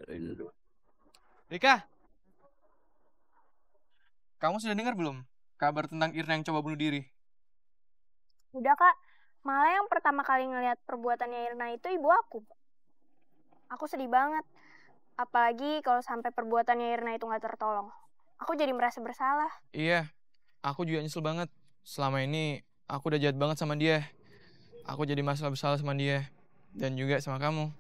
Rika, kamu sudah dengar belum kabar tentang Irna yang coba bunuh diri? Udah kak, malah yang pertama kali ngelihat perbuatannya Irna itu ibu aku. Aku sedih banget, apalagi kalau sampai perbuatannya Irna itu nggak tertolong. Aku jadi merasa bersalah. Iya, aku juga nyesel banget. Selama ini aku udah jahat banget sama dia. Aku jadi masalah bersalah sama dia. Dan juga sama kamu.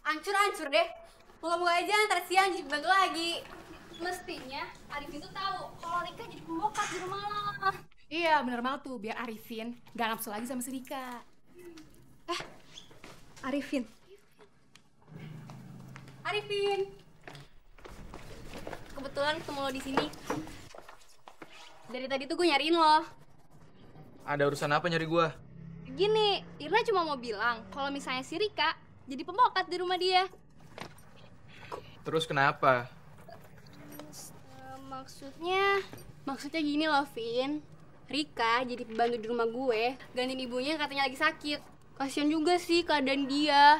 Hancur-hancur deh. Moga-moga aja ntar siang jadi bantu lagi. Mestinya Arif itu tahu kalau Rika jadi pembokat di rumah lo. Iya, bener banget tuh. Biar Arifin gak nafsu lagi sama si Rika. Arifin. Arifin. Kebetulan ketemu lo di sini. Dari tadi tuh gue nyariin lo. Ada urusan apa nyari gua? Gini, Irna cuma mau bilang kalau misalnya si Rika jadi pembokat di rumah dia. Terus kenapa? Maksudnya gini loh, Vin. Rika jadi pembantu di rumah gue, gantiin ibunya yang katanya lagi sakit. Kasian juga sih keadaan dia.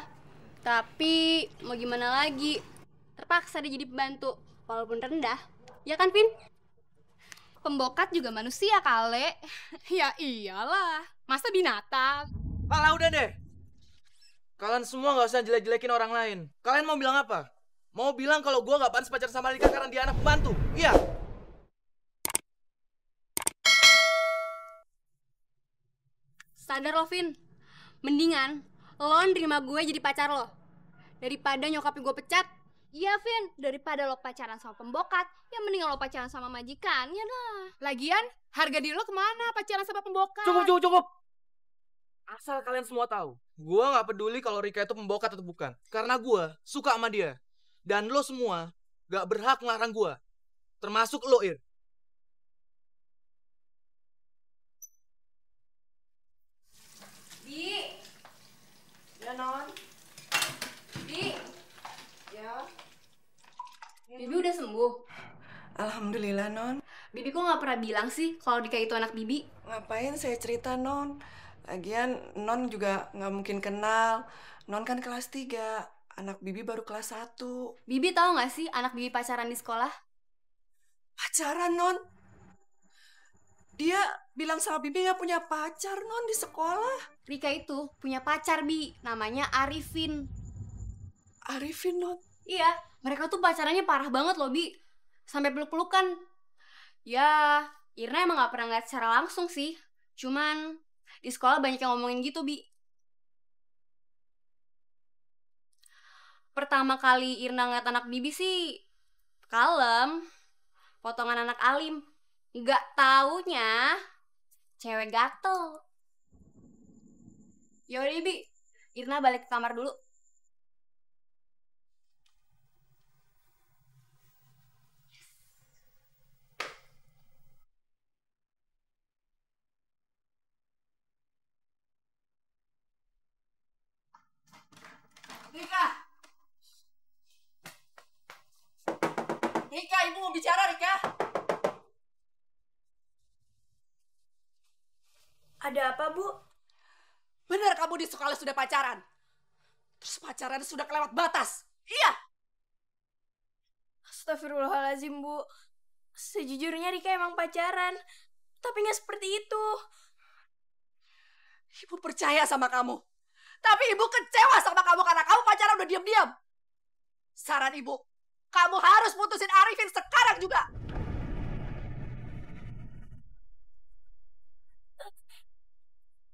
Tapi mau gimana lagi? Terpaksa dia jadi pembantu, walaupun rendah. Ya kan, Vin? Pembokat juga manusia, kale. Ya iyalah. Masa binatang? Alah udah deh. Kalian semua gak usah jelek-jelekin orang lain. Kalian mau bilang apa? Mau bilang kalau gua gak pantas pacaran sama Rika karena dia anak pembantu? Iya. Sadar lo, Vin. Mendingan lo nerima gue jadi pacar lo daripada nyokapnya gue pecat. Iya, Vin. Daripada lo pacaran sama pembokat, ya mendingan lo pacaran sama majikan. Ya dah. Lagian, harga diri lo kemana pacaran sama pembokat? Cukup. Asal kalian semua tahu, gua nggak peduli kalau Rika itu pembokat atau bukan, karena gua suka sama dia. Dan lo semua nggak berhak ngelarang gua, termasuk lo, Ir. Bi, Ya, Non. Bi, Ya. Bibi udah sembuh. Alhamdulillah, Non. Bibi kok nggak pernah bilang sih kalau Dika itu anak Bibi? Ngapain saya cerita, Non? Lagian, Non juga nggak mungkin kenal. Non kan kelas 3. Anak Bibi baru kelas 1. Bibi tahu nggak sih anak Bibi pacaran di sekolah? Pacaran, Non? Dia bilang sama Bibi nggak punya pacar, Non, di sekolah. Rika itu punya pacar, Bi. Namanya Arifin. Arifin, Non. Iya, mereka tuh pacarannya parah banget loh, Bi. Sampai peluk-pelukan. Ya, Irna emang gak pernah ngeliat secara langsung sih. Cuman di sekolah banyak yang ngomongin gitu, Bi. Pertama kali Irna ngeliat anak Bibi sih kalem, potongan anak alim. Gak taunya cewek gatel. Yaudah, Bi. Irna balik ke kamar dulu. Rika! Rika, Ibu mau bicara, Rika. Ada apa, Bu? Benar kamu di sekolah sudah pacaran. Terus pacaran sudah kelewat batas. Iya. Astagfirullahaladzim, Bu. Sejujurnya Rika emang pacaran, tapi nggak seperti itu. Ibu percaya sama kamu. Tapi Ibu kecewa sama kamu karena kamu pacaran udah diam-diam. Saran Ibu, kamu harus putusin Arifin sekarang juga.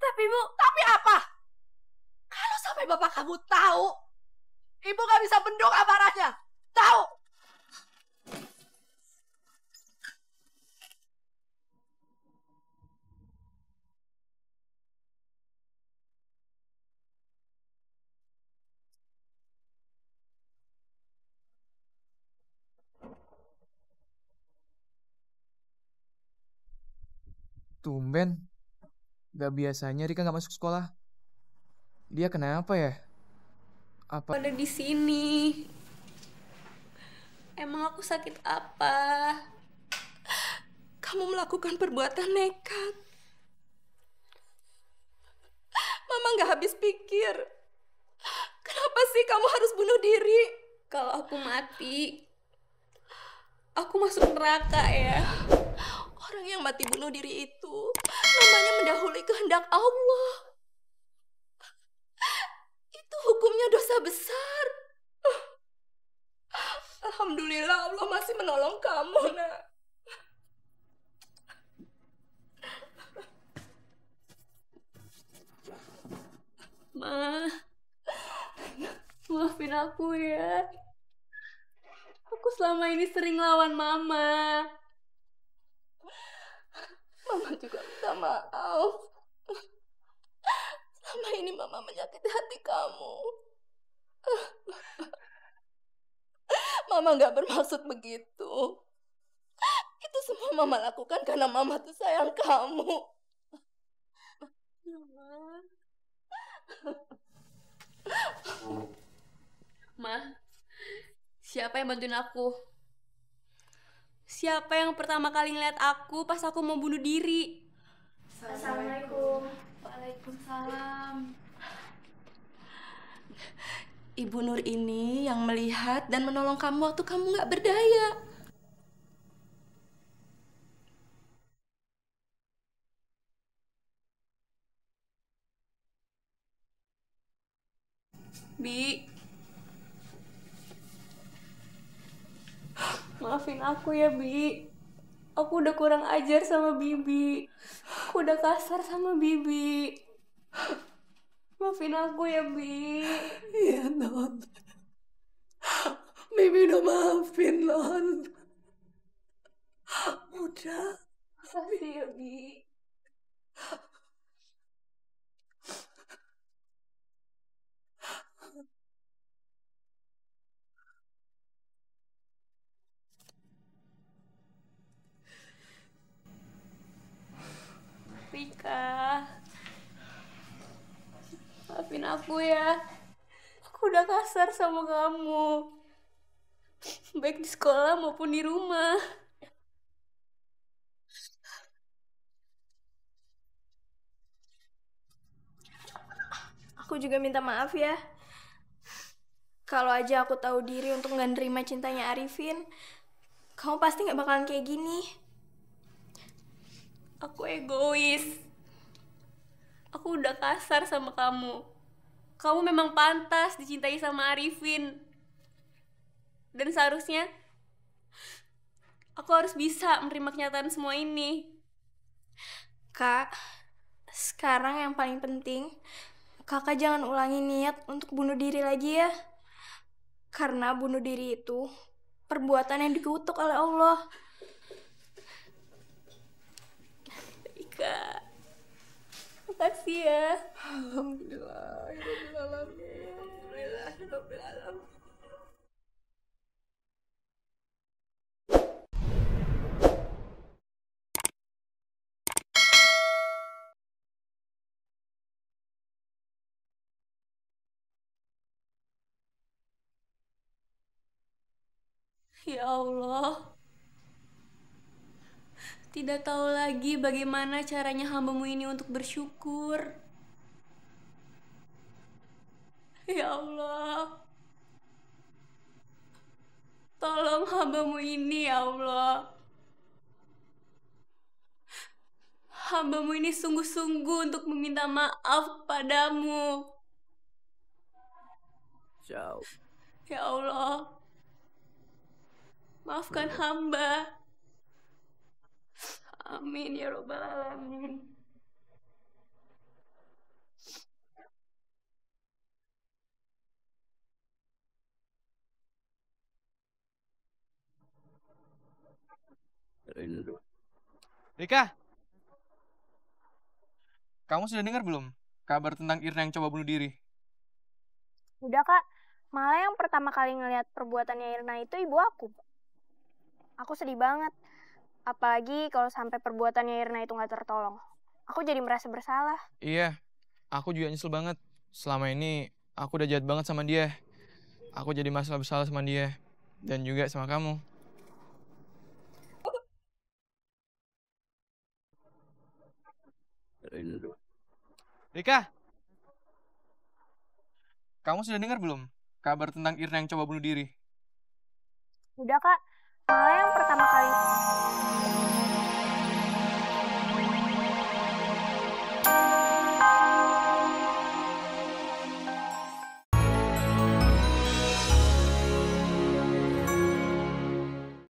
Tapi, Bu, Tapi apa? Kalau sampai bapak kamu tahu, Ibu gak bisa bendung amarahnya. Tahu? Tumben, gak biasanya Rika gak masuk sekolah. Dia kenapa ya? Apa? Ada di sini. Emang aku sakit apa? Kamu melakukan perbuatan nekat. Mama gak habis pikir. Kenapa sih kamu harus bunuh diri? Kalau aku mati, aku masuk neraka ya. Orang yang mati bunuh diri itu namanya mendahului kehendak Allah. Itu hukumnya dosa besar. Alhamdulillah Allah masih menolong kamu, nak. Ma, maafin aku ya. Aku selama ini sering lawan Mama. Mama juga minta maaf. Selama ini Mama menyakiti hati kamu. Mama gak bermaksud begitu. Itu semua Mama lakukan karena Mama tuh sayang kamu. Ma, siapa yang bantuin aku? Siapa yang pertama kali ngeliat aku pas aku mau bunuh diri? Assalamualaikum. Waalaikumsalam. Ibu Nur ini yang melihat dan menolong kamu waktu kamu gak berdaya. Bi, maafin aku ya, Bi. Aku udah kurang ajar sama Bibi. Aku udah kasar sama Bibi. Maafin aku ya, Bi. Iya, Non. Bibi udah maafin, Non. Udah. Makasih ya, Bi. Rika, maafin aku ya. Aku udah kasar sama kamu, baik di sekolah maupun di rumah. Aku juga minta maaf ya. Kalau aja aku tahu diri untuk nggak nerima cintanya Arifin, kamu pasti nggak bakalan kayak gini. Aku egois. Aku udah kasar sama kamu. Kamu memang pantas dicintai sama Arifin. Dan seharusnya aku harus bisa menerima kenyataan semua ini. Kak, sekarang yang paling penting, kakak jangan ulangi niat untuk bunuh diri lagi ya. Karena bunuh diri itu perbuatan yang dikutuk oleh Allah. Rika, makasih ya. Alhamdulillah. Alhamdulillah. Ya Allah, tidak tahu lagi bagaimana caranya hamba-Mu ini untuk bersyukur. Ya Allah, tolong hamba-Mu ini ya Allah. Hamba-Mu ini sungguh-sungguh untuk meminta maaf kepadamu. Jauh. Ya Allah, maafkan hamba. Amin ya Rabbal Alamin. Rika, kamu sudah dengar belum kabar tentang Irna yang coba bunuh diri? Udah kak, malah yang pertama kali ngelihat perbuatannya Irna itu ibu aku. Aku sedih banget. Apalagi kalau sampai perbuatannya Irna itu nggak tertolong. Aku jadi merasa bersalah. Iya, aku juga nyesel banget. Selama ini aku udah jahat banget sama dia. Aku jadi masalah bersalah sama dia. Dan juga sama kamu. Rika, kamu sudah dengar belum kabar tentang Irna yang coba bunuh diri? Udah kak, malah yang pertama kali